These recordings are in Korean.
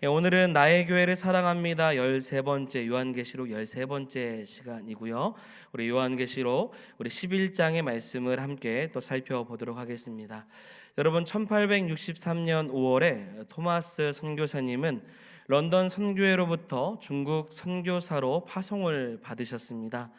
오늘은 나의 교회를 사랑합니다 13번째 요한계시록 13번째 시간이고요. 우리 요한계시록 우리 11장의 말씀을 함께 또 살펴보도록 하겠습니다. 여러분 1863년 5월에 토마스 선교사님은 런던 선교회로부터 중국 선교사로 파송을 받으셨습니다.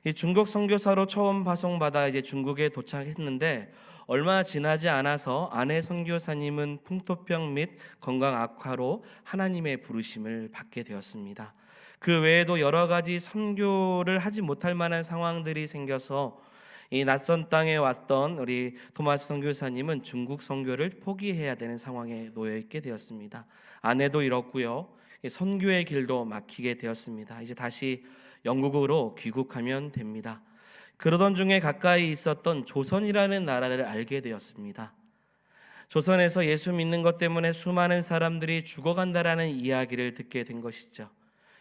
이 중국 선교사로 처음 파송받아 이제 중국에 도착했는데 얼마 지나지 않아서 아내 선교사님은 풍토병 및 건강 악화로 하나님의 부르심을 받게 되었습니다. 그 외에도 여러 가지 선교를 하지 못할 만한 상황들이 생겨서 이 낯선 땅에 왔던 우리 토마스 선교사님은 중국 선교를 포기해야 되는 상황에 놓여 있게 되었습니다. 아내도 잃었고요. 선교의 길도 막히게 되었습니다. 이제 다시 영국으로 귀국하면 됩니다. 그러던 중에 가까이 있었던 조선이라는 나라를 알게 되었습니다. 조선에서 예수 믿는 것 때문에 수많은 사람들이 죽어간다라는 이야기를 듣게 된 것이죠.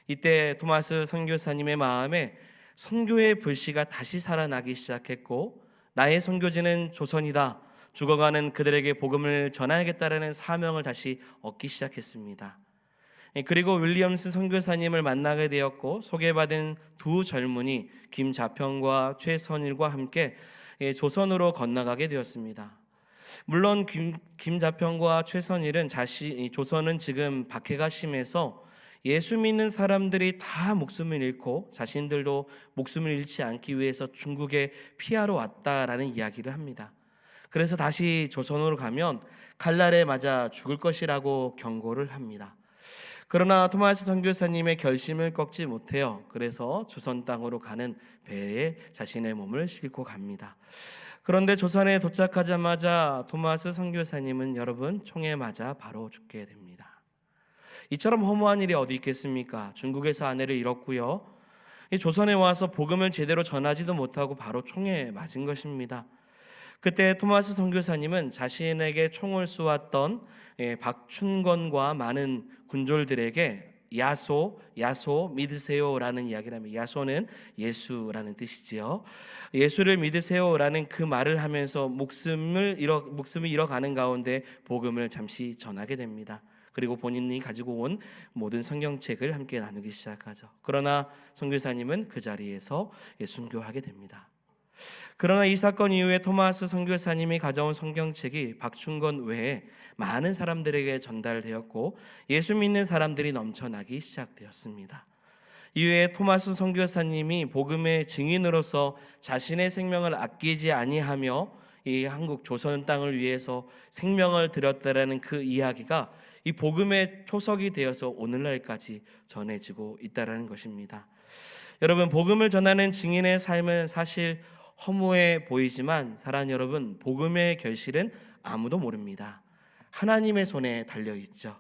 이때 토마스 선교사님의 마음에 선교의 불씨가 다시 살아나기 시작했고, 나의 선교지는 조선이다, 죽어가는 그들에게 복음을 전하야겠다라는 사명을 다시 얻기 시작했습니다. 그리고 윌리엄스 선교사님을 만나게 되었고, 소개받은 두 젊은이 김자평과 최선일과 함께 조선으로 건너가게 되었습니다. 물론 김자평과 최선일은 조선은 지금 박해가 심해서 예수 믿는 사람들이 다 목숨을 잃고 자신들도 목숨을 잃지 않기 위해서 중국에 피하러 왔다라는 이야기를 합니다. 그래서 다시 조선으로 가면 칼날에 맞아 죽을 것이라고 경고를 합니다. 그러나 토마스 선교사님의 결심을 꺾지 못해요. 그래서 조선 땅으로 가는 배에 자신의 몸을 싣고 갑니다. 그런데 조선에 도착하자마자 토마스 선교사님은 여러분 총에 맞아 바로 죽게 됩니다. 이처럼 허무한 일이 어디 있겠습니까? 중국에서 아내를 잃었고요. 조선에 와서 복음을 제대로 전하지도 못하고 바로 총에 맞은 것입니다. 그때 토마스 선교사님은 자신에게 총을 쏘았던 박춘건과 많은 군졸들에게 야소 믿으세요라는 이야기를 합니다. 야소는 예수라는 뜻이지요. 예수를 믿으세요라는 그 말을 하면서 목숨을 잃어가는 가운데 복음을 잠시 전하게 됩니다. 그리고 본인이 가지고 온 모든 성경책을 함께 나누기 시작하죠. 그러나 선교사님은 그 자리에서 순교하게 됩니다. 그러나 이 사건 이후에 토마스 선교사님이 가져온 성경책이 박춘건 외에 많은 사람들에게 전달되었고 예수 믿는 사람들이 넘쳐나기 시작되었습니다. 이후에 토마스 선교사님이 복음의 증인으로서 자신의 생명을 아끼지 아니하며 이 한국 조선 땅을 위해서 생명을 드렸다라는 그 이야기가 이 복음의 초석이 되어서 오늘날까지 전해지고 있다라는 것입니다. 여러분, 복음을 전하는 증인의 삶은 사실 허무해 보이지만 사랑하는 여러분, 복음의 결실은 아무도 모릅니다. 하나님의 손에 달려있죠.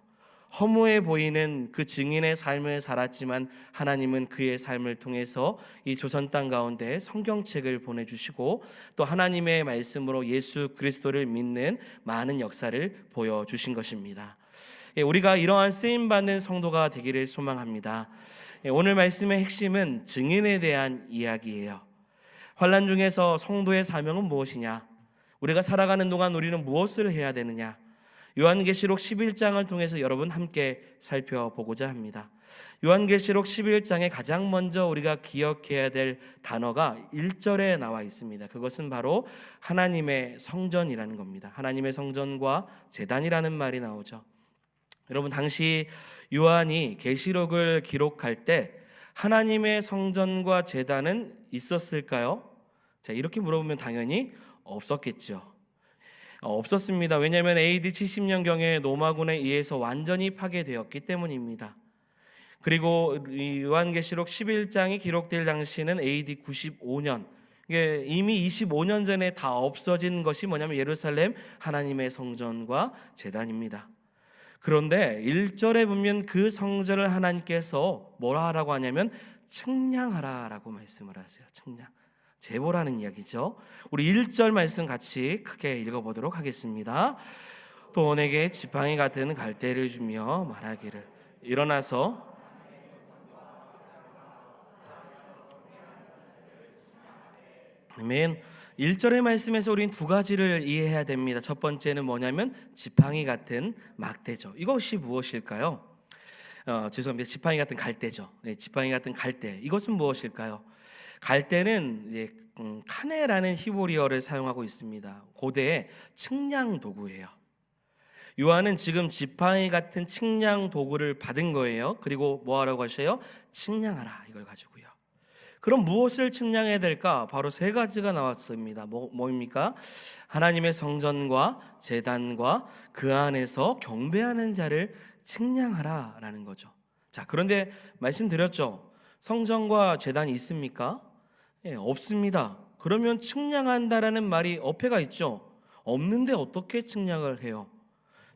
허무해 보이는 그 증인의 삶을 살았지만 하나님은 그의 삶을 통해서 이 조선 땅 가운데 성경책을 보내주시고 또 하나님의 말씀으로 예수 그리스도를 믿는 많은 역사를 보여주신 것입니다. 우리가 이러한 쓰임받는 성도가 되기를 소망합니다. 오늘 말씀의 핵심은 증인에 대한 이야기예요. 환난 중에서 성도의 사명은 무엇이냐? 우리가 살아가는 동안 우리는 무엇을 해야 되느냐? 요한계시록 11장을 통해서 여러분 함께 살펴보고자 합니다. 요한계시록 11장에 가장 먼저 우리가 기억해야 될 단어가 1절에 나와 있습니다. 그것은 바로 하나님의 성전이라는 겁니다. 하나님의 성전과 제단이라는 말이 나오죠. 여러분, 당시 요한이 계시록을 기록할 때 하나님의 성전과 제단은 있었을까요? 자, 이렇게 물어보면 당연히 없었겠죠. 없었습니다. 왜냐하면 AD 70년경에 로마군에 의해서 완전히 파괴되었기 때문입니다. 그리고 이 요한계시록 11장이 기록될 당시는 AD 95년, 이미 25년 전에 다 없어진 것이 뭐냐면 예루살렘 하나님의 성전과 제단입니다. 그런데 1절에 보면 그 성전을 하나님께서 뭐라 하라고 하냐면 측량하라라고 말씀을 하세요. 측량, 제보라는 이야기죠. 우리 1절 말씀 같이 크게 읽어보도록 하겠습니다. 또 내게 지팡이 같은 갈대를 주며 말하기를 일어나서 아멘. 1절의 말씀에서 우리는 두 가지를 이해해야 됩니다. 첫 번째는 뭐냐면 지팡이 같은 막대죠. 이것이 무엇일까요? 죄송합니다. 지팡이 같은 갈대죠. 네, 지팡이 같은 갈대. 이것은 무엇일까요? 갈대는 이제 카네라는 히브리어를 사용하고 있습니다. 고대의 측량 도구예요. 요한은 지금 지팡이 같은 측량 도구를 받은 거예요. 그리고 뭐 하라고 하셔요? 측량하라, 이걸 가지고요. 그럼 무엇을 측량해야 될까? 바로 세 가지가 나왔습니다. 뭐입니까? 하나님의 성전과 제단과 그 안에서 경배하는 자를 측량하라라는 거죠. 자, 그런데 말씀드렸죠. 성전과 제단이 있습니까? 예, 없습니다. 그러면 측량한다라는 말이 어폐가 있죠. 없는데 어떻게 측량을 해요?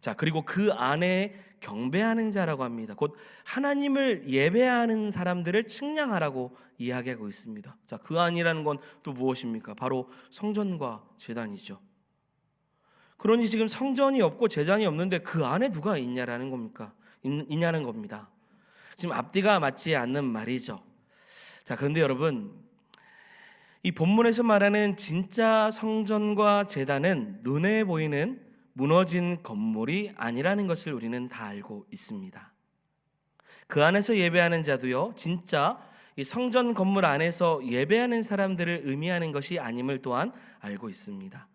자, 그리고 그 안에 경배하는 자라고 합니다. 곧 하나님을 예배하는 사람들을 측량하라고 이야기하고 있습니다. 자, 그 안이라는 건 또 무엇입니까? 바로 성전과 제단이죠. 그러니 지금 성전이 없고 제단이 없는데 그 안에 누가 있냐라는 겁니까? 있냐는 겁니다. 지금 앞뒤가 맞지 않는 말이죠. 자, 그런데 여러분, 이 본문에서 말하는 진짜 성전과 제단은 눈에 보이는 무너진 건물이 아니라는 것을 우리는 다 알고 있습니다. 그 안에서 예배하는 자도요, 진짜 이 성전 건물 안에서 예배하는 사람들을 의미하는 것이 아님을 또한 알고 있습니다.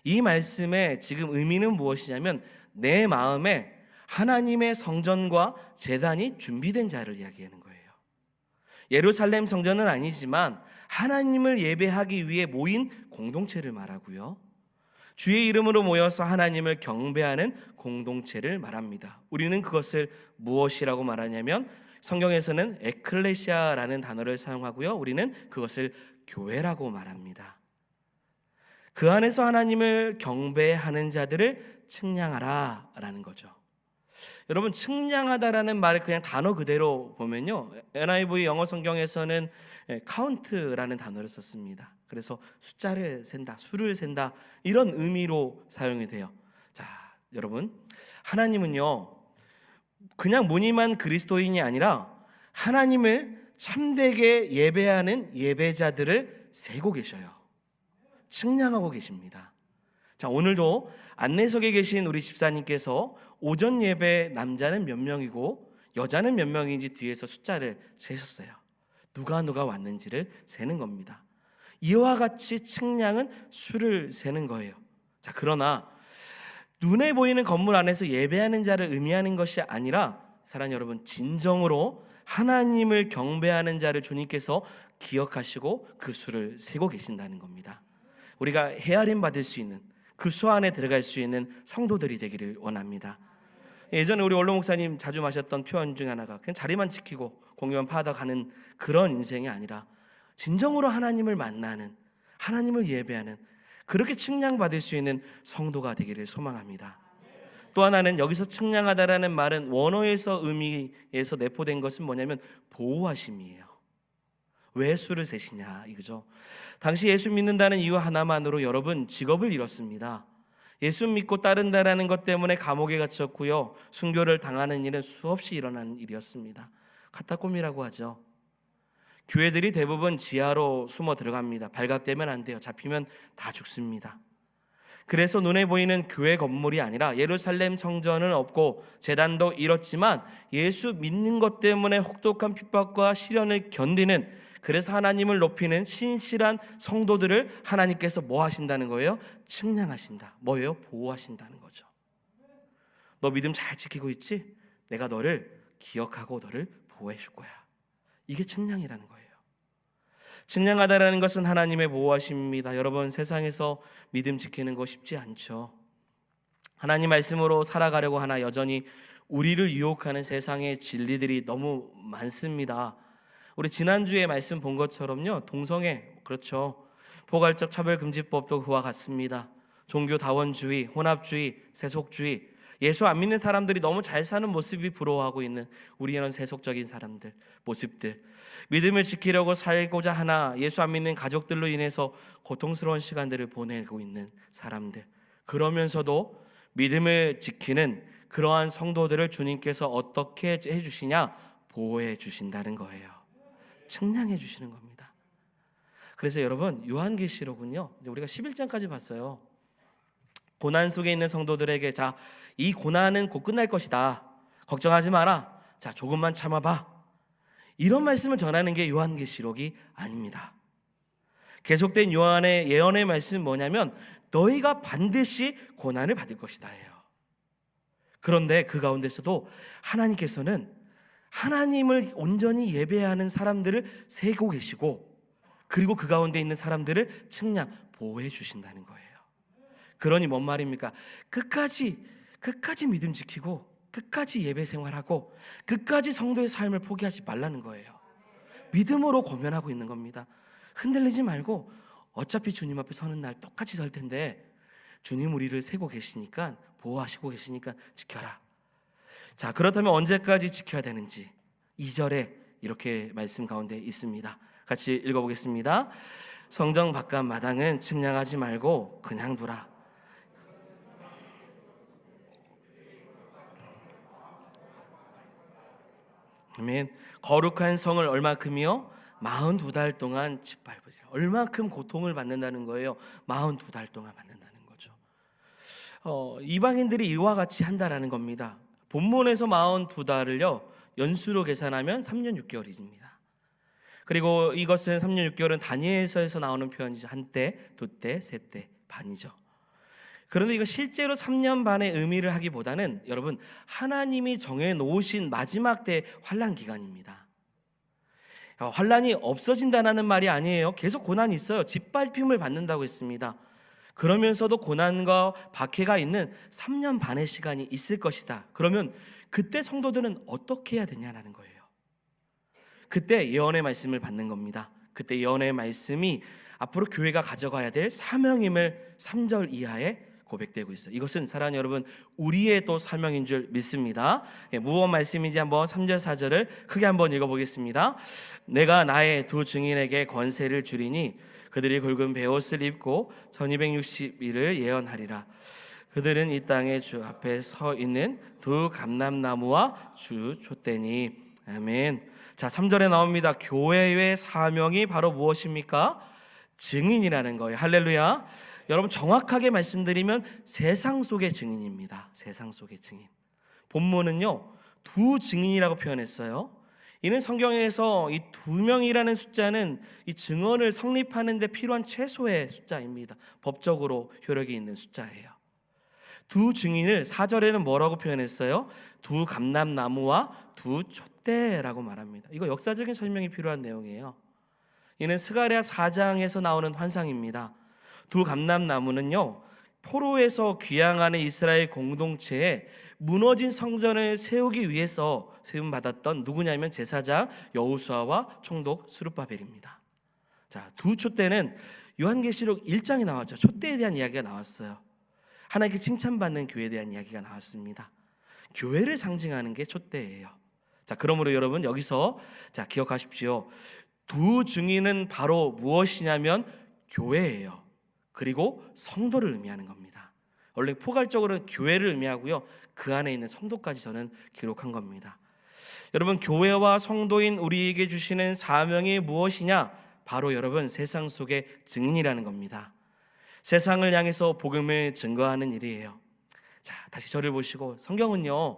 이 말씀의 지금 의미는 무엇이냐면 내 마음에 하나님의 성전과 제단이 준비된 자를 이야기하는 거예요. 예루살렘 성전은 아니지만 하나님을 예배하기 위해 모인 공동체를 말하고요, 주의 이름으로 모여서 하나님을 경배하는 공동체를 말합니다. 우리는 그것을 무엇이라고 말하냐면 성경에서는 에클레시아라는 단어를 사용하고요, 우리는 그것을 교회라고 말합니다. 그 안에서 하나님을 경배하는 자들을 측량하라 라는 거죠. 여러분, 측량하다라는 말을 그냥 단어 그대로 보면요, NIV 영어 성경에서는 카운트라는 단어를 썼습니다. 그래서 숫자를 센다, 수를 센다, 이런 의미로 사용이 돼요. 자, 여러분, 하나님은요 그냥 무늬만 그리스도인이 아니라 하나님을 참되게 예배하는 예배자들을 세고 계셔요. 측량하고 계십니다. 자, 오늘도 안내석에 계신 우리 집사님께서 오전 예배 남자는 몇 명이고 여자는 몇 명인지 뒤에서 숫자를 세셨어요. 누가 왔는지를 세는 겁니다. 이와 같이 측량은 수를 세는 거예요. 자, 그러나 눈에 보이는 건물 안에서 예배하는 자를 의미하는 것이 아니라 사랑하는 여러분, 진정으로 하나님을 경배하는 자를 주님께서 기억하시고 그 수를 세고 계신다는 겁니다. 우리가 헤아림 받을 수 있는 그 수 안에 들어갈 수 있는 성도들이 되기를 원합니다. 예전에 우리 원로 목사님 자주 마셨던 표현 중 하나가 그냥 자리만 지키고 공유만 파다 가는 그런 인생이 아니라 진정으로 하나님을 만나는, 하나님을 예배하는, 그렇게 측량받을 수 있는 성도가 되기를 소망합니다. 또 하나는 여기서 측량하다라는 말은 원어에서 의미에서 내포된 것은 뭐냐면 보호하심이에요. 왜 수를 세시냐 이거죠. 당시 예수 믿는다는 이유 하나만으로 여러분 직업을 잃었습니다. 예수 믿고 따른다라는 것 때문에 감옥에 갇혔고요, 순교를 당하는 일은 수없이 일어나는 일이었습니다. 카타콤이라고 하죠. 교회들이 대부분 지하로 숨어 들어갑니다. 발각되면 안 돼요. 잡히면 다 죽습니다. 그래서 눈에 보이는 교회 건물이 아니라 예루살렘 성전은 없고 제단도 잃었지만 예수 믿는 것 때문에 혹독한 핍박과 시련을 견디는, 그래서 하나님을 높이는 신실한 성도들을 하나님께서 뭐 하신다는 거예요? 측량하신다. 뭐예요? 보호하신다는 거죠. 너 믿음 잘 지키고 있지? 내가 너를 기억하고 너를 보호해 줄 거야. 이게 측량이라는 거예요. 측량하다라는 것은 하나님의 보호하심입니다. 여러분, 세상에서 믿음 지키는 거 쉽지 않죠. 하나님 말씀으로 살아가려고 하나 여전히 우리를 유혹하는 세상의 진리들이 너무 많습니다. 우리 지난주에 말씀 본 것처럼요, 동성애, 그렇죠, 포괄적 차별금지법도 그와 같습니다. 종교다원주의, 혼합주의, 세속주의, 예수 안 믿는 사람들이 너무 잘 사는 모습이 부러워하고 있는 우리 이런 세속적인 사람들, 모습들, 믿음을 지키려고 살고자 하나 예수 안 믿는 가족들로 인해서 고통스러운 시간들을 보내고 있는 사람들, 그러면서도 믿음을 지키는 그러한 성도들을 주님께서 어떻게 해주시냐? 보호해 주신다는 거예요. 측량해 주시는 겁니다. 그래서 여러분, 요한계시록은요, 우리가 11장까지 봤어요. 고난 속에 있는 성도들에게 자, 이 고난은 곧 끝날 것이다. 걱정하지 마라. 자, 조금만 참아봐. 이런 말씀을 전하는 게 요한계시록이 아닙니다. 계속된 요한의 예언의 말씀은 뭐냐면 너희가 반드시 고난을 받을 것이다 예요. 그런데 그 가운데서도 하나님께서는 하나님을 온전히 예배하는 사람들을 세고 계시고, 그리고 그 가운데 있는 사람들을 측량 보호해 주신다는 거예요. 그러니 뭔 말입니까? 끝까지 믿음 지키고 끝까지 예배 생활하고 끝까지 성도의 삶을 포기하지 말라는 거예요. 믿음으로 고면하고 있는 겁니다. 흔들리지 말고, 어차피 주님 앞에 서는 날 똑같이 설 텐데 주님 우리를 세고 계시니까, 보호하시고 계시니까 지켜라. 자, 그렇다면 언제까지 지켜야 되는지 2절에 이렇게 말씀 가운데 있습니다. 같이 읽어보겠습니다. 성정 바깥 마당은 측량하지 말고 그냥 두라. 아멘. 거룩한 성을 얼마큼이요? 42달 동안 짓밟으리라. 얼마큼 고통을 받는다는 거예요? 42달 동안 받는다는 거죠. 이방인들이 이와 같이 한다라는 겁니다. 본문에서 42달을요 연수로 계산하면 3년 6개월입니다. 그리고 이것은 3년 6개월은 다니엘서에서 나오는 표현이죠. 한때, 두때, 세때, 반이죠. 그런데 이거 실제로 3년 반의 의미를 하기보다는 여러분, 하나님이 정해놓으신 마지막 때 환난 기간입니다. 환난이 없어진다는 말이 아니에요. 계속 고난이 있어요. 짓밟힘을 받는다고 했습니다. 그러면서도 고난과 박해가 있는 3년 반의 시간이 있을 것이다. 그러면 그때 성도들은 어떻게 해야 되냐라는 거예요. 그때 예언의 말씀을 받는 겁니다. 그때 예언의 말씀이 앞으로 교회가 가져가야 될 사명임을 3절 이하에 고백되고 있어요. 이것은 사랑하는 여러분, 우리의 또 사명인 줄 믿습니다. 무엇 말씀인지 한번 3절 4절을 크게 한번 읽어보겠습니다. 내가 나의 두 증인에게 권세를 주리니 그들이 굵은 베옷을 입고 1260일을 예언하리라. 그들은 이 땅에 주 앞에 서 있는 두 감람나무와 주 촛대니. 아멘. 자, 3절에 나옵니다. 교회의 사명이 바로 무엇입니까? 증인이라는 거예요. 할렐루야. 여러분, 정확하게 말씀드리면 세상 속의 증인입니다. 세상 속의 증인. 본문은요 두 증인이라고 표현했어요. 이는 성경에서 이 2명이라는 숫자는 이 증언을 성립하는 데 필요한 최소의 숫자입니다. 법적으로 효력이 있는 숫자예요. 두 증인을 4절에는 뭐라고 표현했어요? 두 감람나무와 두 촛대라고 말합니다. 이거 역사적인 설명이 필요한 내용이에요. 이는 스가랴 4장에서 나오는 환상입니다. 두 감람나무는요 포로에서 귀향하는 이스라엘 공동체에 무너진 성전을 세우기 위해서 세움받았던 누구냐면 제사장 여호수아와 총독 스룹바벨입니다. 자, 두 촛대는 요한계시록 1장에 나왔죠. 촛대에 대한 이야기가 나왔어요. 하나님께 칭찬받는 교회에 대한 이야기가 나왔습니다. 교회를 상징하는 게 촛대예요. 자, 그러므로 여러분 여기서 자 기억하십시오. 두 증인은 바로 무엇이냐면 교회예요. 그리고 성도를 의미하는 겁니다. 원래 포괄적으로는 교회를 의미하고요, 그 안에 있는 성도까지 저는 기록한 겁니다. 여러분, 교회와 성도인 우리에게 주시는 사명이 무엇이냐? 바로 여러분 세상 속의 증인이라는 겁니다. 세상을 향해서 복음을 증거하는 일이에요. 자, 다시 저를 보시고, 성경은요,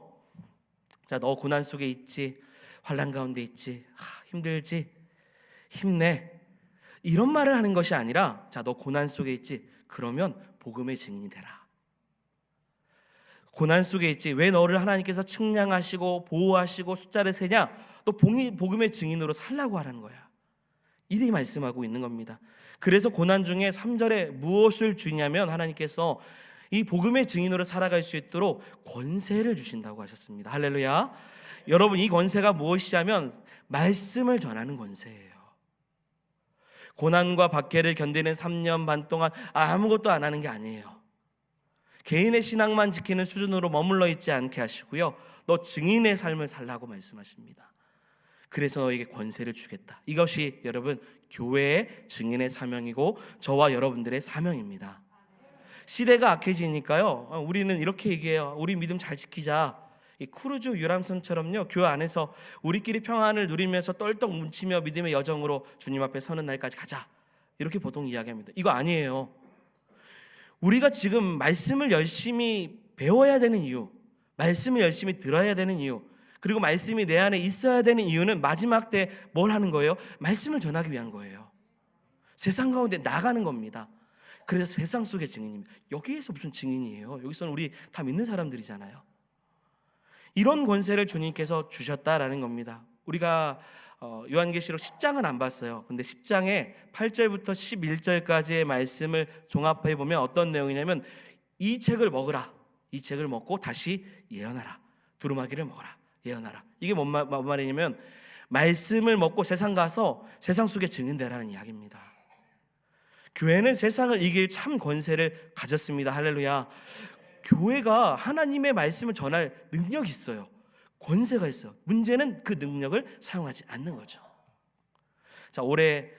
자, 너 고난 속에 있지, 환난 가운데 있지, 힘들지, 힘내, 이런 말을 하는 것이 아니라, 자, 너 고난 속에 있지, 그러면 복음의 증인이 되라. 고난 속에 있지, 왜 너를 하나님께서 측량하시고 보호하시고 숫자를 세냐? 너 복음의 증인으로 살라고 하라는 거야. 이리 말씀하고 있는 겁니다. 그래서 고난 중에 3절에 무엇을 주냐면 하나님께서 이 복음의 증인으로 살아갈 수 있도록 권세를 주신다고 하셨습니다. 할렐루야. 여러분, 이 권세가 무엇이냐면 말씀을 전하는 권세예요. 고난과 박해를 견디는 3년 반 동안 아무것도 안 하는 게 아니에요. 개인의 신앙만 지키는 수준으로 머물러 있지 않게 하시고요, 너 증인의 삶을 살라고 말씀하십니다. 그래서 너에게 권세를 주겠다. 이것이 여러분 교회의 증인의 사명이고 저와 여러분들의 사명입니다. 시대가 악해지니까요, 우리는 이렇게 얘기해요. 우리 믿음 잘 지키자. 이 크루즈 유람선처럼요, 교회 안에서 우리끼리 평안을 누리면서 떨떡 뭉치며 믿음의 여정으로 주님 앞에 서는 날까지 가자, 이렇게 보통 이야기합니다. 이거 아니에요. 우리가 지금 말씀을 열심히 배워야 되는 이유, 말씀을 열심히 들어야 되는 이유, 그리고 말씀이 내 안에 있어야 되는 이유는 마지막 때 뭘 하는 거예요? 말씀을 전하기 위한 거예요. 세상 가운데 나가는 겁니다. 그래서 세상 속의 증인입니다. 여기에서 무슨 증인이에요? 여기서는 우리 다 믿는 사람들이잖아요. 이런 권세를 주님께서 주셨다라는 겁니다. 우리가 요한계시록 10장은 안 봤어요. 근데 10장에 8절부터 11절까지의 말씀을 종합해 보면 어떤 내용이냐면 이 책을 먹으라. 이 책을 먹고 다시 예언하라. 두루마기를 먹어라. 예언하라. 이게 뭔 말이냐면 말씀을 먹고 세상 가서 세상 속에 증인되라는 이야기입니다. 교회는 세상을 이길 참 권세를 가졌습니다. 할렐루야. 교회가 하나님의 말씀을 전할 능력이 있어요. 권세가 있어요. 문제는 그 능력을 사용하지 않는 거죠. 자, 올해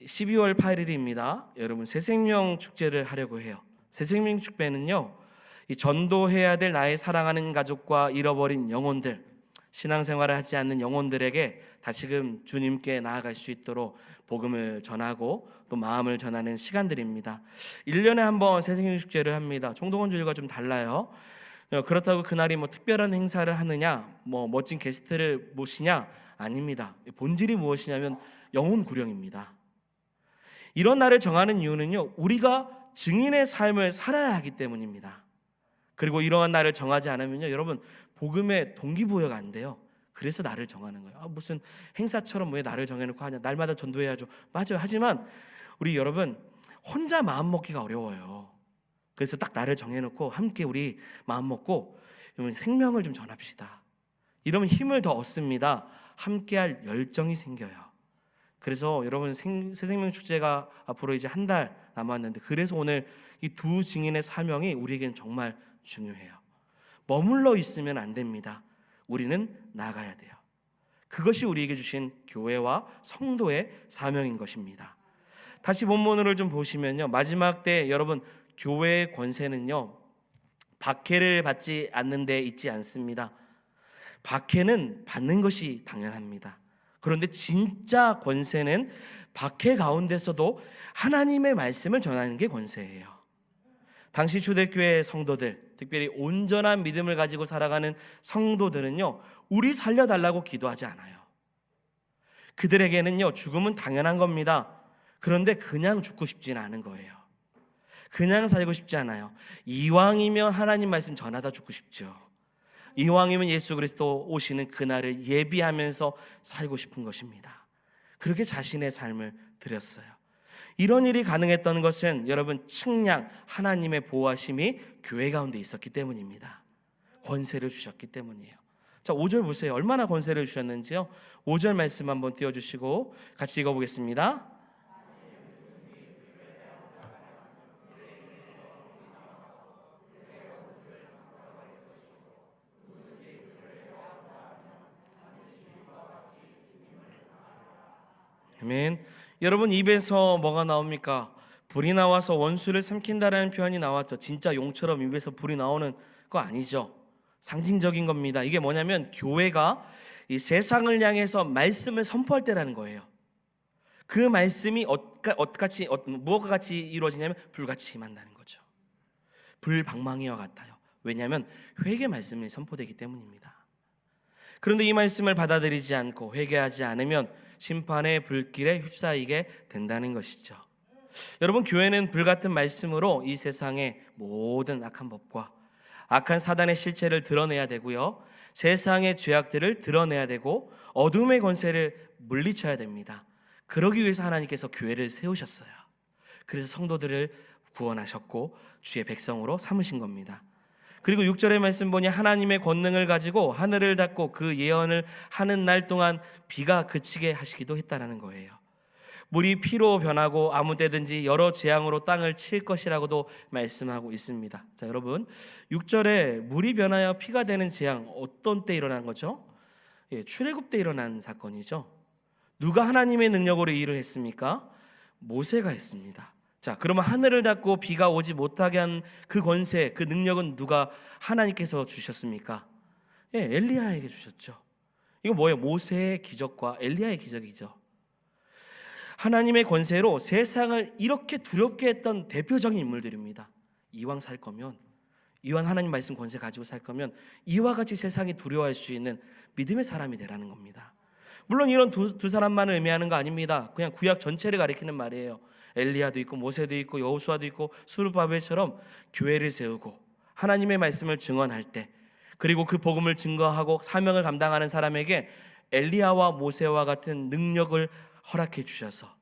12월 8일입니다. 여러분 새생명 축제를 하려고 해요. 새생명 축제는요, 이 전도해야 될 나의 사랑하는 가족과 잃어버린 영혼들, 신앙생활을 하지 않는 영혼들에게 다시금 주님께 나아갈 수 있도록 복음을 전하고 또 마음을 전하는 시간들입니다. 1년에 한 번 새생명 축제를 합니다. 총동원 주일과 좀 달라요. 그렇다고 그날이 뭐 특별한 행사를 하느냐, 뭐 멋진 게스트를 모시냐, 아닙니다. 본질이 무엇이냐면 영혼 구령입니다. 이런 날을 정하는 이유는요, 우리가 증인의 삶을 살아야 하기 때문입니다. 그리고 이러한 날을 정하지 않으면요, 여러분 복음의 동기부여가 안 돼요. 그래서 날을 정하는 거예요. 무슨 행사처럼 왜 날을 정해놓고 하냐, 날마다 전도해야죠. 맞아요. 하지만 우리 여러분 혼자 마음 먹기가 어려워요. 그래서 딱 날을 정해놓고 함께 우리 마음 먹고 생명을 좀 전합시다. 이러면 힘을 더 얻습니다. 함께할 열정이 생겨요. 그래서 여러분 새생명 축제가 앞으로 이제 한 달 남았는데, 그래서 오늘 이 두 증인의 사명이 우리에게는 정말 중요해요. 머물러 있으면 안 됩니다. 우리는 나가야 돼요. 그것이 우리에게 주신 교회와 성도의 사명인 것입니다. 다시 본문을 좀 보시면요, 마지막 때 여러분 교회의 권세는요, 박해를 받지 않는 데 있지 않습니다. 박해는 받는 것이 당연합니다. 그런데 진짜 권세는 박해 가운데서도 하나님의 말씀을 전하는 게 권세예요. 당시 초대교회 성도들, 특별히 온전한 믿음을 가지고 살아가는 성도들은요, 우리 살려달라고 기도하지 않아요. 그들에게는요, 죽음은 당연한 겁니다. 그런데 그냥 죽고 싶지는 않은 거예요. 그냥 살고 싶지 않아요. 이왕이면 하나님 말씀 전하다 죽고 싶죠. 이왕이면 예수 그리스도 오시는 그날을 예비하면서 살고 싶은 것입니다. 그렇게 자신의 삶을 드렸어요. 이런 일이 가능했던 것은 여러분 측량 하나님의 보호하심이 교회 가운데 있었기 때문입니다. 권세를 주셨기 때문이에요. 자, 5절 보세요. 얼마나 권세를 주셨는지요. 5절 말씀 한번 띄워주시고 같이 읽어보겠습니다. 아멘. 여러분 입에서 뭐가 나옵니까? 불이 나와서 원수를 삼킨다라는 표현이 나왔죠. 진짜 용처럼 입에서 불이 나오는 거 아니죠. 상징적인 겁니다. 이게 뭐냐면 교회가 이 세상을 향해서 말씀을 선포할 때라는 거예요. 그 말씀이 무엇과 같이 이루어지냐면 불같이 임한다는 거죠. 불방망이와 같아요. 왜냐하면 회개 말씀이 선포되기 때문입니다. 그런데 이 말씀을 받아들이지 않고 회개하지 않으면 심판의 불길에 휩싸이게 된다는 것이죠. 여러분 교회는 불같은 말씀으로 이 세상의 모든 악한 법과 악한 사단의 실체를 드러내야 되고요, 세상의 죄악들을 드러내야 되고 어둠의 권세를 물리쳐야 됩니다. 그러기 위해서 하나님께서 교회를 세우셨어요. 그래서 성도들을 구원하셨고 주의 백성으로 삼으신 겁니다. 그리고 6절의 말씀 보니 하나님의 권능을 가지고 하늘을 닫고 그 예언을 하는 날 동안 비가 그치게 하시기도 했다는 거예요. 물이 피로 변하고 아무 때든지 여러 재앙으로 땅을 칠 것이라고도 말씀하고 있습니다. 자, 여러분 6절에 물이 변하여 피가 되는 재앙, 어떤 때 일어난 거죠? 출애굽 때 일어난 사건이죠. 누가 하나님의 능력으로 이 일을 했습니까? 모세가 했습니다. 자, 그러면 하늘을 닫고 비가 오지 못하게 한 그 권세, 그 능력은 누가 하나님께서 주셨습니까? 엘리야에게 주셨죠. 이거 뭐예요? 모세의 기적과 엘리야의 기적이죠. 하나님의 권세로 세상을 이렇게 두렵게 했던 대표적인 인물들입니다. 이왕 살 거면 이왕 하나님 말씀 권세 가지고 살 거면 이와 같이 세상이 두려워할 수 있는 믿음의 사람이 되라는 겁니다. 물론 이런 두 사람만을 의미하는 거 아닙니다. 그냥 구약 전체를 가리키는 말이에요. 엘리야도 있고 모세도 있고 여호수아도 있고 스룹바벨처럼 교회를 세우고 하나님의 말씀을 증언할 때, 그리고 그 복음을 증거하고 사명을 감당하는 사람에게 엘리야와 모세와 같은 능력을 허락해 주셔서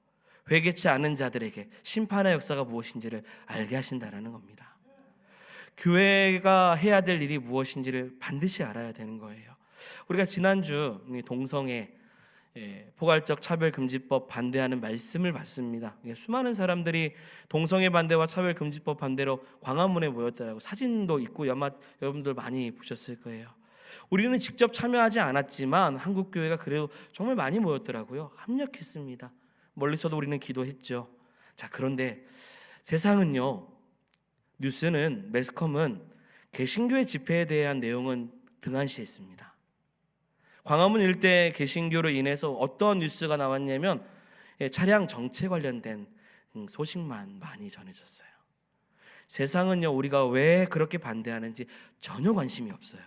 회개치 않은 자들에게 심판의 역사가 무엇인지를 알게 하신다라는 겁니다. 교회가 해야 될 일이 무엇인지를 반드시 알아야 되는 거예요. 우리가 지난주 동성애 포괄적 차별금지법 반대하는 말씀을 봤습니다. 수많은 사람들이 동성애 반대와 차별금지법 반대로 광화문에 모였더라고. 사진도 있고 아마 여러분들 많이 보셨을 거예요. 우리는 직접 참여하지 않았지만 한국교회가 그래도 정말 많이 모였더라고요. 합력했습니다. 멀리서도 우리는 기도했죠. 자, 그런데 세상은요, 뉴스는, 매스컴은 개신교의 집회에 대한 내용은 등한시했습니다. 광화문 일대 개신교로 인해서 어떤 뉴스가 나왔냐면 차량 정체 관련된 소식만 많이 전해졌어요. 세상은요, 우리가 왜 그렇게 반대하는지 전혀 관심이 없어요.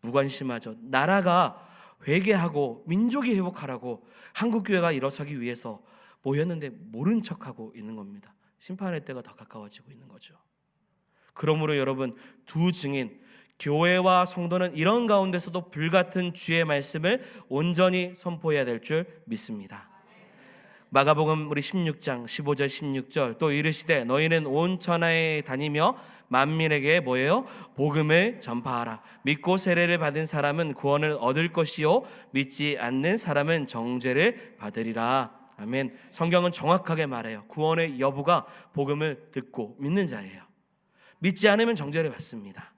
무관심하죠. 나라가 회개하고 민족이 회복하라고 한국교회가 일어서기 위해서 모였는데 모른 척하고 있는 겁니다. 심판의 때가 더 가까워지고 있는 거죠. 그러므로 여러분, 두 증인 교회와 성도는 이런 가운데서도 불같은 주의 말씀을 온전히 선포해야 될 줄 믿습니다. 마가복음 우리 16장 15절 16절 또 이르시되 너희는 온 천하에 다니며 만민에게 뭐예요? 복음을 전파하라. 믿고 세례를 받은 사람은 구원을 얻을 것이요 믿지 않는 사람은 정죄를 받으리라. 아멘. 성경은 정확하게 말해요. 구원의 여부가 복음을 듣고 믿는 자예요. 믿지 않으면 정죄를 받습니다.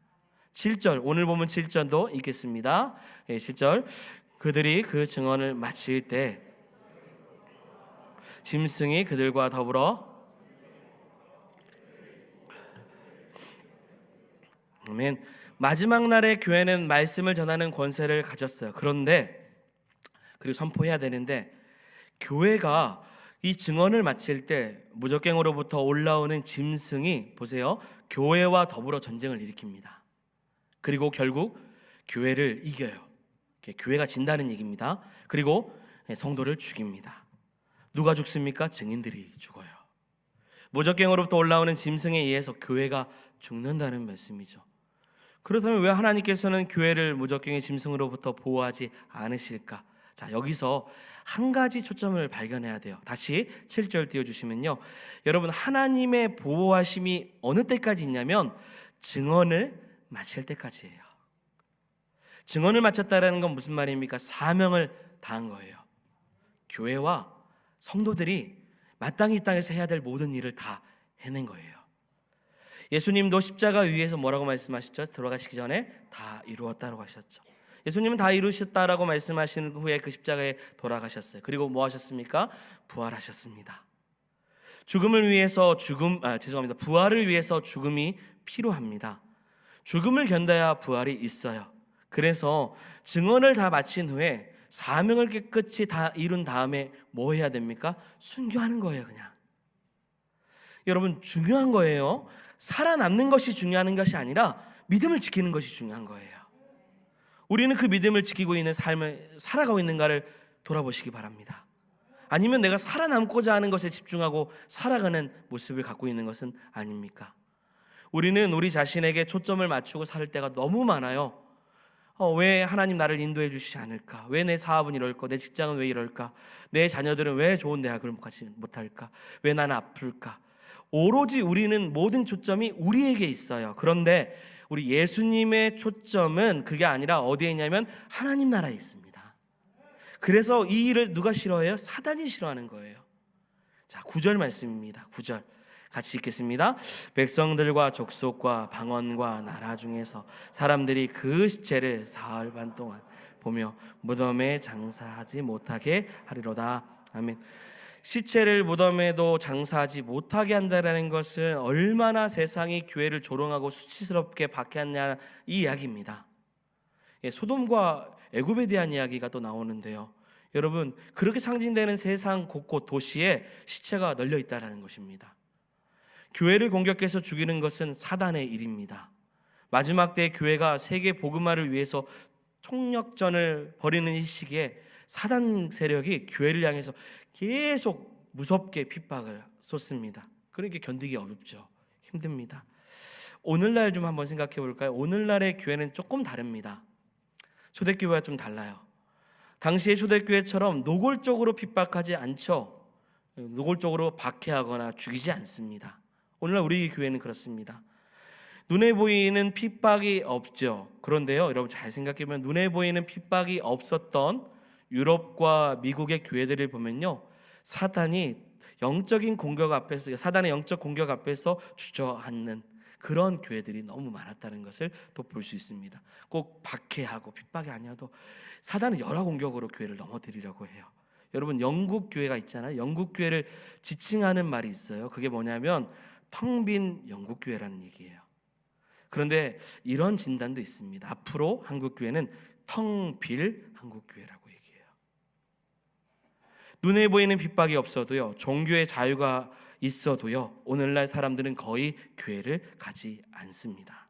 7절, 오늘 보면 7절도 읽겠습니다. 7절, 그들이 그 증언을 마칠 때 짐승이 그들과 더불어 아멘. 마지막 날에 교회는 말씀을 전하는 권세를 가졌어요. 그런데 그리고 선포해야 되는데 교회가 이 증언을 마칠 때 무적갱으로부터 올라오는 짐승이 보세요, 교회와 더불어 전쟁을 일으킵니다. 그리고 결국 교회를 이겨요. 교회가 진다는 얘기입니다. 그리고 성도를 죽입니다. 누가 죽습니까? 증인들이 죽어요. 무적갱으로부터 올라오는 짐승에 의해서 교회가 죽는다는 말씀이죠. 그렇다면 왜 하나님께서는 교회를 무적갱의 짐승으로부터 보호하지 않으실까? 자, 여기서 한 가지 초점을 발견해야 돼요. 다시 7절 띄워주시면요, 여러분, 하나님의 보호하심이 어느 때까지 있냐면 증언을 마칠 때까지예요. 증언을 마쳤다라는 건 무슨 말입니까? 사명을 다한 거예요. 교회와 성도들이 마땅히 이 땅에서 해야 될 모든 일을 다 해낸 거예요. 예수님도 십자가 위에서 뭐라고 말씀하셨죠? 들어가시기 전에 다 이루었다고 하셨죠. 예수님은 다 이루셨다라고 말씀하신 후에 그 십자가에 돌아가셨어요. 그리고 뭐 하셨습니까? 부활하셨습니다. 부활을 위해서 죽음이 필요합니다. 죽음을 견뎌야 부활이 있어요. 그래서 증언을 다 마친 후에 사명을 깨끗이 다 이룬 다음에 뭐 해야 됩니까? 순교하는 거예요. 그냥 여러분, 중요한 거예요. 살아남는 것이 중요한 것이 아니라 믿음을 지키는 것이 중요한 거예요. 우리는 그 믿음을 지키고 있는 삶을 살아가고 있는가를 돌아보시기 바랍니다. 아니면 내가 살아남고자 하는 것에 집중하고 살아가는 모습을 갖고 있는 것은 아닙니까? 우리는 우리 자신에게 초점을 맞추고 살 때가 너무 많아요. 왜 하나님 나를 인도해 주시지 않을까? 왜 내 사업은 이럴까? 내 직장은 왜 이럴까? 내 자녀들은 왜 좋은 대학을 가지 못할까? 왜 나는 아플까? 오로지 우리는 모든 초점이 우리에게 있어요. 그런데 우리 예수님의 초점은 그게 아니라 어디에 있냐면 하나님 나라에 있습니다. 그래서 이 일을 누가 싫어해요? 사단이 싫어하는 거예요. 자, 9절 말씀입니다. 9절 같이 읽겠습니다. 백성들과 족속과 방언과 나라 중에서 사람들이 그 시체를 사흘 반 동안 보며 무덤에 장사하지 못하게 하리로다. 아멘. 시체를 무덤에도 장사하지 못하게 한다는 것은 얼마나 세상이 교회를 조롱하고 수치스럽게 박해하냐 이 이야기입니다. 소돔과 애굽에 대한 이야기가 또 나오는데요, 여러분, 그렇게 상징되는 세상 곳곳 도시에 시체가 널려 있다는 것입니다. 교회를 공격해서 죽이는 것은 사단의 일입니다. 마지막 때 교회가 세계 복음화를 위해서 총력전을 벌이는 이 시기에 사단 세력이 교회를 향해서 계속 무섭게 핍박을 쏟습니다. 그러니까 견디기 어렵죠. 힘듭니다. 오늘날 좀 한번 생각해 볼까요? 오늘날의 교회는 조금 다릅니다. 초대교회와 좀 달라요. 당시의 초대교회처럼 노골적으로 핍박하지 않죠. 노골적으로 박해하거나 죽이지 않습니다. 오늘날 우리 교회는 그렇습니다. 눈에 보이는 핍박이 없죠. 그런데요, 여러분 잘 생각해보면 눈에 보이는 핍박이 없었던 유럽과 미국의 교회들을 보면요, 사단의 영적 공격 앞에서 주저앉는 그런 교회들이 너무 많았다는 것을 또 볼 수 있습니다. 꼭 박해하고 핍박이 아니어도 사단은 여러 공격으로 교회를 넘어뜨리려고 해요. 여러분, 영국 교회가 있잖아요. 영국 교회를 지칭하는 말이 있어요. 그게 뭐냐면 텅 빈 영국 교회라는 얘기예요. 그런데 이런 진단도 있습니다. 앞으로 한국 교회는 텅 빌 한국 교회라고 얘기해요. 눈에 보이는 핍박이 없어도요, 종교의 자유가 있어도요, 오늘날 사람들은 거의 교회를 가지 않습니다.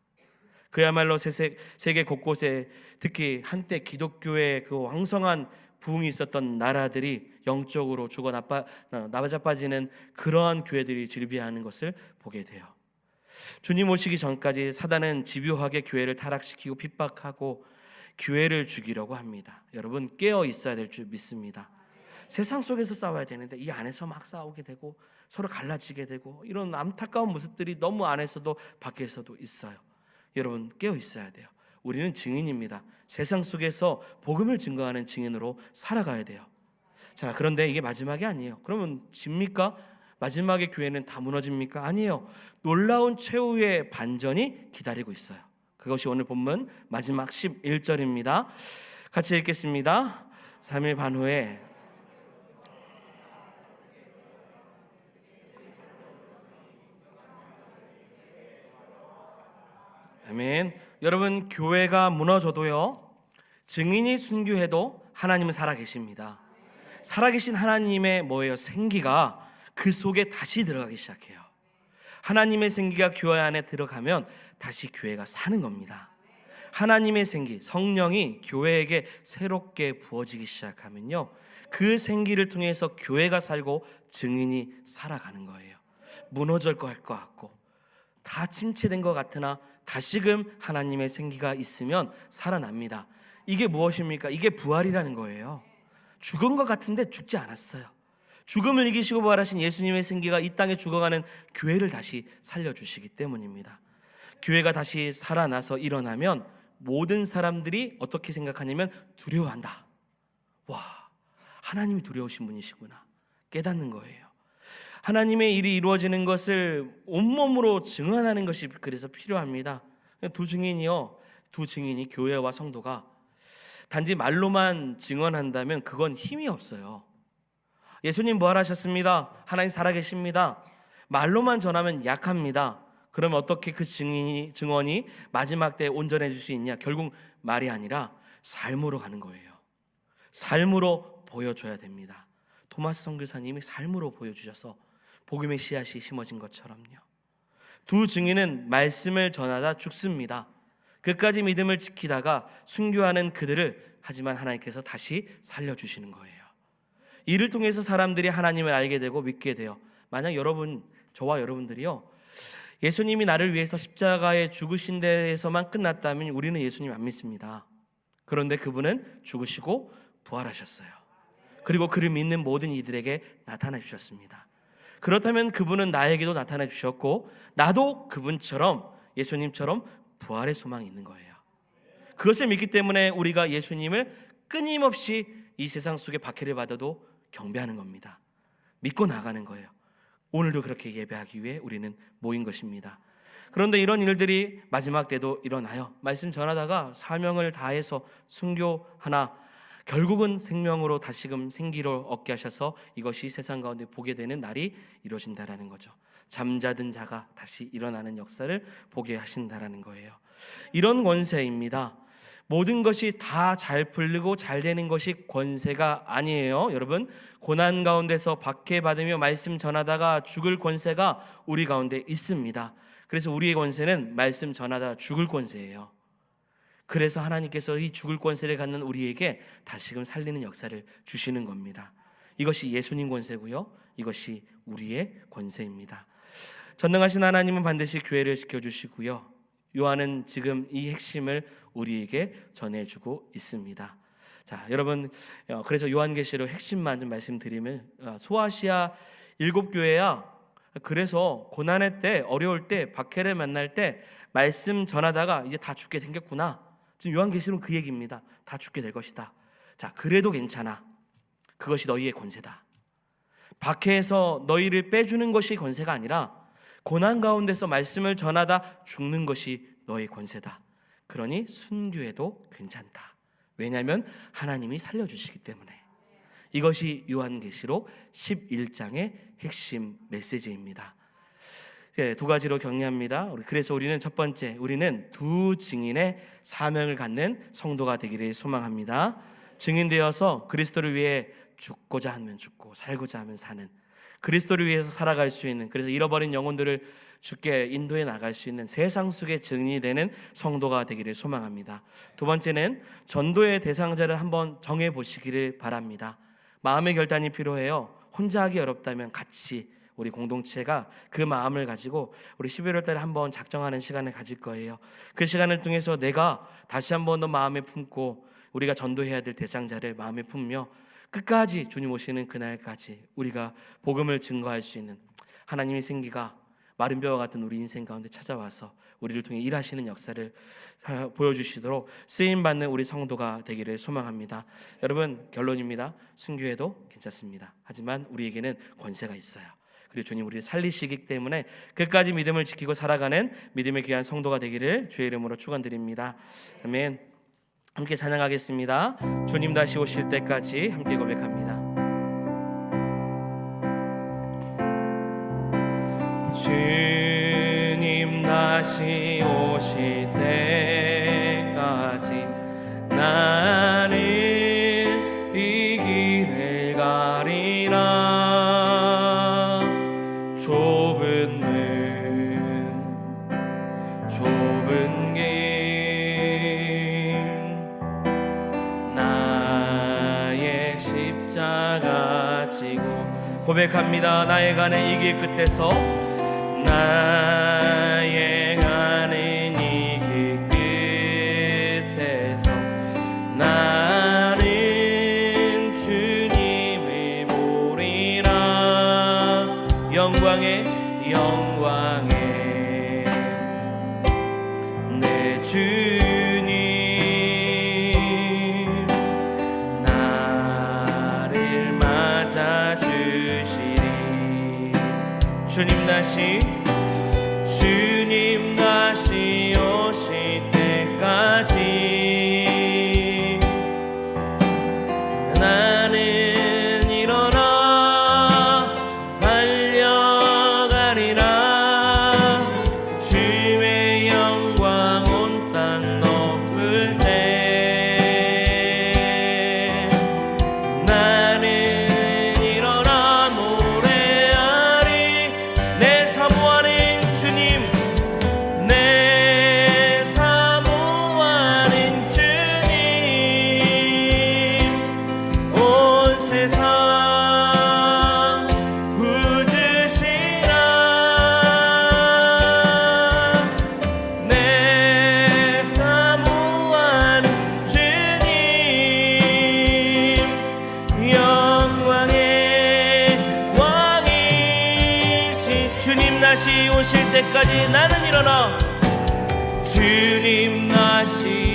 그야말로 세계 곳곳에, 특히 한때 기독교의 그 왕성한 부흥이 있었던 나라들이 영적으로 죽어 나자빠지는 그러한 교회들이 즐비하는 것을 보게 돼요. 주님 오시기 전까지 사단은 집요하게 교회를 타락시키고 핍박하고 교회를 죽이려고 합니다. 여러분, 깨어 있어야 될 줄 믿습니다. 세상 속에서 싸워야 되는데 이 안에서 막 싸우게 되고 서로 갈라지게 되고 이런 안타까운 모습들이 너무 안에서도 밖에서도 있어요. 여러분, 깨어 있어야 돼요. 우리는 증인입니다. 세상 속에서 복음을 증거하는 증인으로 살아가야 돼요. 자, 그런데 이게 마지막이 아니에요. 그러면 집니까? 마지막에 교회는 다 무너집니까? 아니에요. 놀라운 최후의 반전이 기다리고 있어요. 그것이 오늘 본문 마지막 11절입니다. 같이 읽겠습니다. 3일 반 후에 아멘. 여러분, 교회가 무너져도요, 증인이 순교해도 하나님은 살아계십니다. 살아계신 하나님의 뭐예요? 생기가 그 속에 다시 들어가기 시작해요. 하나님의 생기가 교회 안에 들어가면 다시 교회가 사는 겁니다. 하나님의 생기, 성령이 교회에게 새롭게 부어지기 시작하면요, 그 생기를 통해서 교회가 살고 증인이 살아가는 거예요. 무너질 것 같고 다 침체된 것 같으나 다시금 하나님의 생기가 있으면 살아납니다. 이게 무엇입니까? 이게 부활이라는 거예요. 죽은 것 같은데 죽지 않았어요. 죽음을 이기시고 부활하신 예수님의 생기가 이 땅에 죽어가는 교회를 다시 살려주시기 때문입니다. 교회가 다시 살아나서 일어나면 모든 사람들이 어떻게 생각하냐면 두려워한다. 와, 하나님이 두려우신 분이시구나 깨닫는 거예요. 하나님의 일이 이루어지는 것을 온몸으로 증언하는 것이 그래서 필요합니다. 두 증인이 교회와 성도가 단지 말로만 증언한다면 그건 힘이 없어요. 예수님 부활하셨습니다. 하나님 살아계십니다. 말로만 전하면 약합니다. 그러면 어떻게 그 증언이 마지막 때에 온전해질 수 있냐? 결국 말이 아니라 삶으로 가는 거예요. 삶으로 보여줘야 됩니다. 토마스 선교사님이 삶으로 보여주셔서 복음의 씨앗이 심어진 것처럼요. 두 증인은 말씀을 전하다 죽습니다. 끝까지 믿음을 지키다가 순교하는 그들을 하지만 하나님께서 다시 살려주시는 거예요. 이를 통해서 사람들이 하나님을 알게 되고 믿게 돼요. 만약 저와 여러분들이요, 예수님이 나를 위해서 십자가에 죽으신 데에서만 끝났다면 우리는 예수님 안 믿습니다. 그런데 그분은 죽으시고 부활하셨어요. 그리고 그를 믿는 모든 이들에게 나타나 주셨습니다. 그렇다면 그분은 나에게도 나타나 주셨고 나도 그분처럼 예수님처럼 부활의 소망이 있는 거예요. 그것을 믿기 때문에 우리가 예수님을 끊임없이 이 세상 속에 박해를 받아도 경배하는 겁니다. 믿고 나가는 거예요. 오늘도 그렇게 예배하기 위해 우리는 모인 것입니다. 그런데 이런 일들이 마지막 때도 일어나요. 말씀 전하다가 사명을 다해서 순교하나 결국은 생명으로 다시금 생기를 얻게 하셔서 이것이 세상 가운데 보게 되는 날이 이루어진다라는 거죠. 잠자던 자가 다시 일어나는 역사를 보게 하신다라는 거예요. 이런 권세입니다. 모든 것이 다 잘 풀리고 잘 되는 것이 권세가 아니에요. 여러분, 고난 가운데서 박해받으며 말씀 전하다가 죽을 권세가 우리 가운데 있습니다. 그래서 우리의 권세는 말씀 전하다 죽을 권세예요. 그래서 하나님께서 이 죽을 권세를 갖는 우리에게 다시금 살리는 역사를 주시는 겁니다. 이것이 예수님 권세고요, 이것이 우리의 권세입니다. 전능하신 하나님은 반드시 교회를 지켜주시고요, 요한은 지금 이 핵심을 우리에게 전해주고 있습니다. 자, 여러분, 그래서 요한계시록 핵심만 좀 말씀드리면, 소아시아 7교회야 그래서 고난의 때, 어려울 때, 박해를 만날 때 말씀 전하다가 이제 다 죽게 생겼구나. 지금 요한계시록은 그 얘기입니다. 다 죽게 될 것이다. 자, 그래도 괜찮아. 그것이 너희의 권세다. 박해에서 너희를 빼주는 것이 권세가 아니라 고난 가운데서 말씀을 전하다 죽는 것이 너의 권세다. 그러니 순교해도 괜찮다. 왜냐하면 하나님이 살려주시기 때문에. 이것이 요한계시록 11장의 핵심 메시지입니다. 두 가지로 격려합니다. 그래서 우리는 첫 번째, 우리는 두 증인의 사명을 갖는 성도가 되기를 소망합니다. 증인되어서 그리스도를 위해 죽고자 하면 죽고 살고자 하면 사는, 그리스도를 위해서 살아갈 수 있는, 그래서 잃어버린 영혼들을 주께 인도해 나갈 수 있는 세상 속의 증인이 되는 성도가 되기를 소망합니다. 두 번째는 전도의 대상자를 한번 정해 보시기를 바랍니다. 마음의 결단이 필요해요. 혼자 하기 어렵다면 같이 우리 공동체가 그 마음을 가지고 우리 11월 달에 한번 작정하는 시간을 가질 거예요. 그 시간을 통해서 내가 다시 한번 더 마음에 품고 우리가 전도해야 될 대상자를 마음에 품며 끝까지 주님 오시는 그날까지 우리가 복음을 증거할 수 있는 하나님의 생기가 마른 뼈와 같은 우리 인생 가운데 찾아와서 우리를 통해 일하시는 역사를 보여주시도록 쓰임받는 우리 성도가 되기를 소망합니다. 여러분, 결론입니다. 순교해도 괜찮습니다. 하지만 우리에게는 권세가 있어요. 그리고 주님 우리를 살리시기 때문에 끝까지 믿음을 지키고 살아가는 믿음의 귀한 성도가 되기를 주의 이름으로 축원드립니다. 아멘. 함께 찬양하겠습니다. 주님 다시 오실 때까지 함께 고백합니다. 주님 다시 오실 때까지 나는 이 길을 가리라. 좁은 문 좁은 길 나의 십자가 지고 고백합니다. 나의 가는 이 길 끝에서 나의 가는 이 길 끝에서 나는 주님을 보리라. 영광의 내 주님 나를 맞아주시리. 주님 다시 오실 때까지 나는 일어나 달려가리라. 주의 영광 온 땅 높을 때 나는 일어나 노래하리. 내 사모하는 주님, 내 사모하는 주님, 온 세상 부주시라. 내 사모하는 주님, 영광의 왕이신 주님 다시 오실 때까지 나는 일어나. 주님 다시